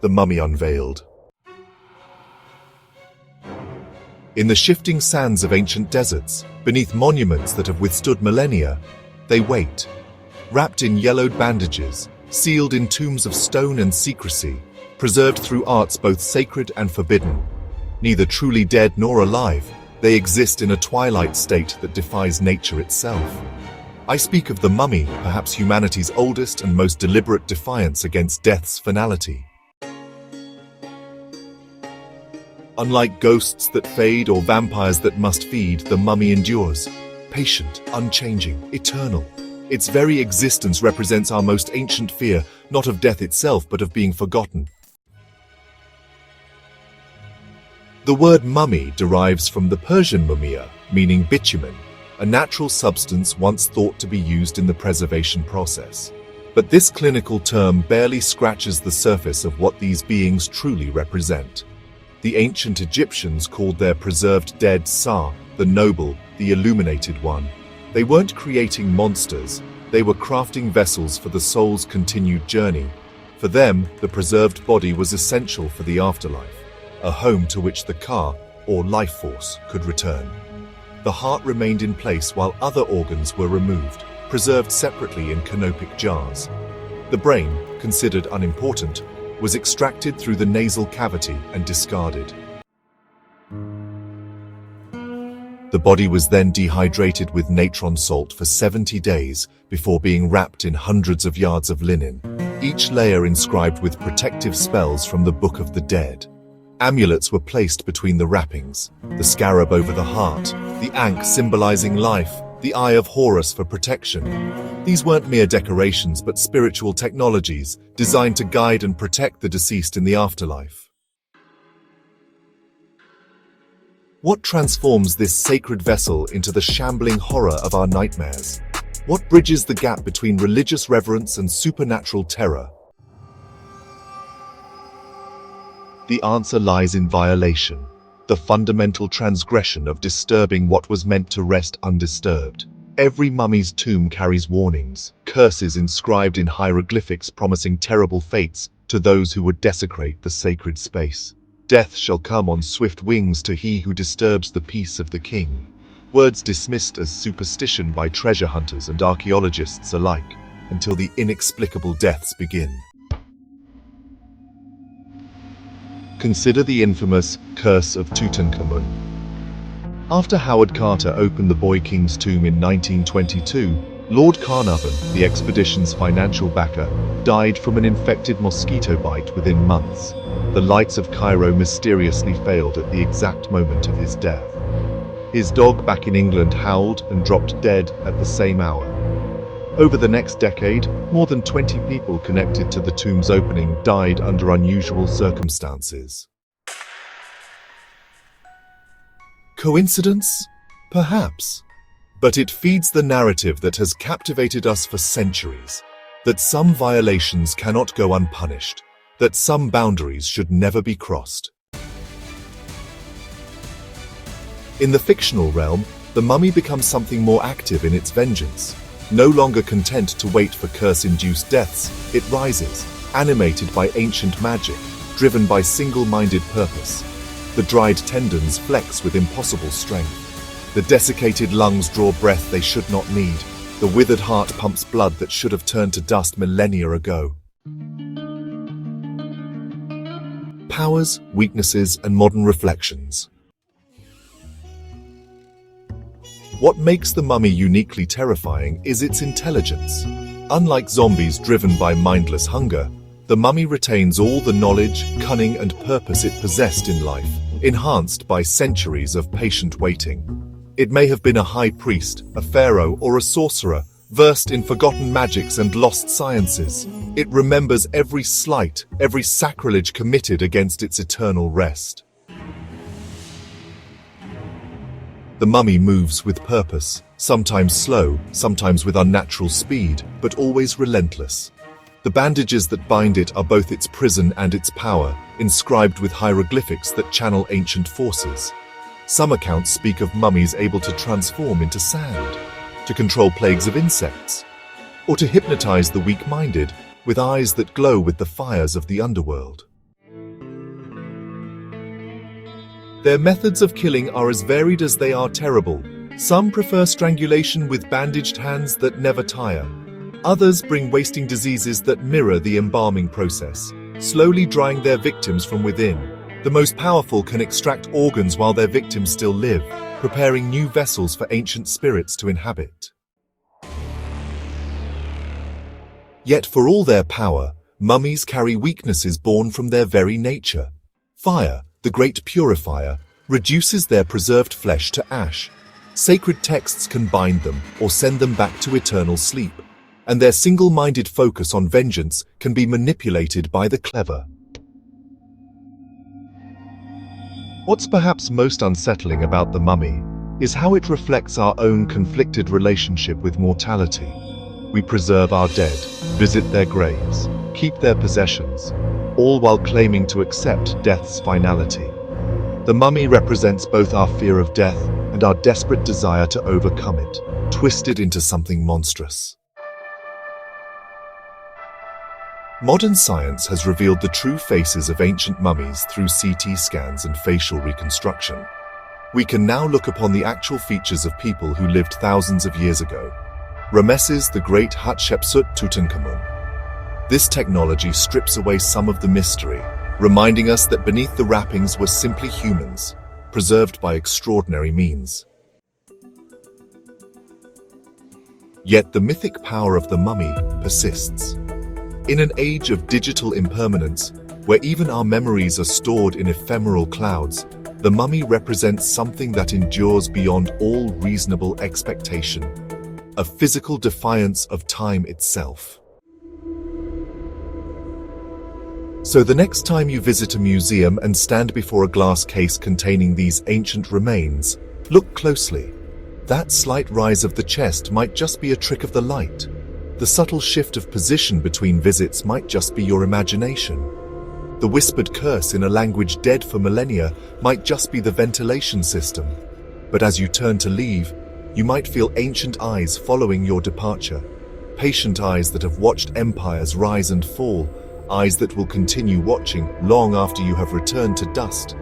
the mummy unveiled. In the shifting sands of ancient deserts, beneath monuments that have withstood millennia, they wait, wrapped in yellowed bandages, sealed in tombs of stone and secrecy, preserved through arts both sacred and forbidden. Neither truly dead nor alive, they exist in a twilight state that defies nature itself. I speak of the mummy, perhaps humanity's oldest and most deliberate defiance against death's finality. Unlike ghosts that fade or vampires that must feed, the mummy endures, patient, unchanging, eternal. Its very existence represents our most ancient fear, not of death itself, but of being forgotten. The word mummy derives from the Persian mummia, meaning bitumen, a natural substance once thought to be used in the preservation process. But this clinical term barely scratches the surface of what these beings truly represent. The ancient Egyptians called their preserved dead Sa, the noble, the illuminated one. They weren't creating monsters, they were crafting vessels for the soul's continued journey. For them, the preserved body was essential for the afterlife, a home to which the Ka, or life force, could return. The heart remained in place while other organs were removed, preserved separately in canopic jars. The brain, considered unimportant, was extracted through the nasal cavity and discarded. The body was then dehydrated with natron salt for 70 days before being wrapped in hundreds of yards of linen, each layer inscribed with protective spells from the Book of the Dead. Amulets were placed between the wrappings, the scarab over the heart, the ankh symbolizing life, the eye of Horus for protection. These weren't mere decorations but spiritual technologies designed to guide and protect the deceased in the afterlife. What transforms this sacred vessel into the shambling horror of our nightmares? What bridges the gap between religious reverence and supernatural terror? The answer lies in violation, the fundamental transgression of disturbing what was meant to rest undisturbed. Every mummy's tomb carries warnings, curses inscribed in hieroglyphics promising terrible fates to those who would desecrate the sacred space. Death shall come on swift wings to he who disturbs the peace of the king. Words dismissed as superstition by treasure hunters and archaeologists alike, until the inexplicable deaths begin. Consider the infamous Curse of Tutankhamun. After Howard Carter opened the Boy King's tomb in 1922, Lord Carnarvon, the expedition's financial backer, died from an infected mosquito bite within months. The lights of Cairo mysteriously failed at the exact moment of his death. His dog back in England howled and dropped dead at the same hour. Over the next decade, more than 20 people connected to the tomb's opening died under unusual circumstances. Coincidence? Perhaps. But it feeds the narrative that has captivated us for centuries, that some violations cannot go unpunished, that some boundaries should never be crossed. In the fictional realm, the mummy becomes something more active in its vengeance. No longer content to wait for curse-induced deaths, it rises, animated by ancient magic, driven by single-minded purpose. The dried tendons flex with impossible strength. The desiccated lungs draw breath they should not need. The withered heart pumps blood that should have turned to dust millennia ago. Powers, weaknesses, and modern reflections. What makes the mummy uniquely terrifying is its intelligence. Unlike zombies driven by mindless hunger, the mummy retains all the knowledge, cunning, and purpose it possessed in life, enhanced by centuries of patient waiting. It may have been a high priest, a pharaoh, or a sorcerer, versed in forgotten magics and lost sciences. It remembers every slight, every sacrilege committed against its eternal rest. The mummy moves with purpose, sometimes slow, sometimes with unnatural speed, but always relentless. The bandages that bind it are both its prison and its power, inscribed with hieroglyphics that channel ancient forces. Some accounts speak of mummies able to transform into sand, to control plagues of insects, or to hypnotize the weak-minded with eyes that glow with the fires of the underworld. Their methods of killing are as varied as they are terrible. Some prefer strangulation with bandaged hands that never tire. Others bring wasting diseases that mirror the embalming process, slowly drying their victims from within. The most powerful can extract organs while their victims still live, preparing new vessels for ancient spirits to inhabit. Yet for all their power, mummies carry weaknesses born from their very nature. Fire, the great purifier, reduces their preserved flesh to ash. Sacred texts can bind them or send them back to eternal sleep, and their single-minded focus on vengeance can be manipulated by the clever. What's perhaps most unsettling about the mummy is how it reflects our own conflicted relationship with mortality. We preserve our dead, visit their graves, keep their possessions, all while claiming to accept death's finality. The mummy represents both our fear of death and our desperate desire to overcome it, twisted into something monstrous. Modern science has revealed the true faces of ancient mummies through CT scans and facial reconstruction. We can now look upon the actual features of people who lived thousands of years ago. Ramesses the Great, Hatshepsut, Tutankhamun. This technology strips away some of the mystery, reminding us that beneath the wrappings were simply humans, preserved by extraordinary means. Yet the mythic power of the mummy persists. In an age of digital impermanence, where even our memories are stored in ephemeral clouds, the mummy represents something that endures beyond all reasonable expectation, a physical defiance of time itself. So the next time you visit a museum and stand before a glass case containing these ancient remains, look closely. That slight rise of the chest might just be a trick of the light. The subtle shift of position between visits might just be your imagination. The whispered curse in a language dead for millennia might just be the ventilation system. But as you turn to leave, you might feel ancient eyes following your departure. Patient eyes that have watched empires rise and fall, eyes that will continue watching long after you have returned to dust.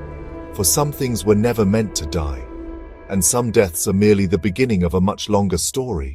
For some things were never meant to die, and some deaths are merely the beginning of a much longer story.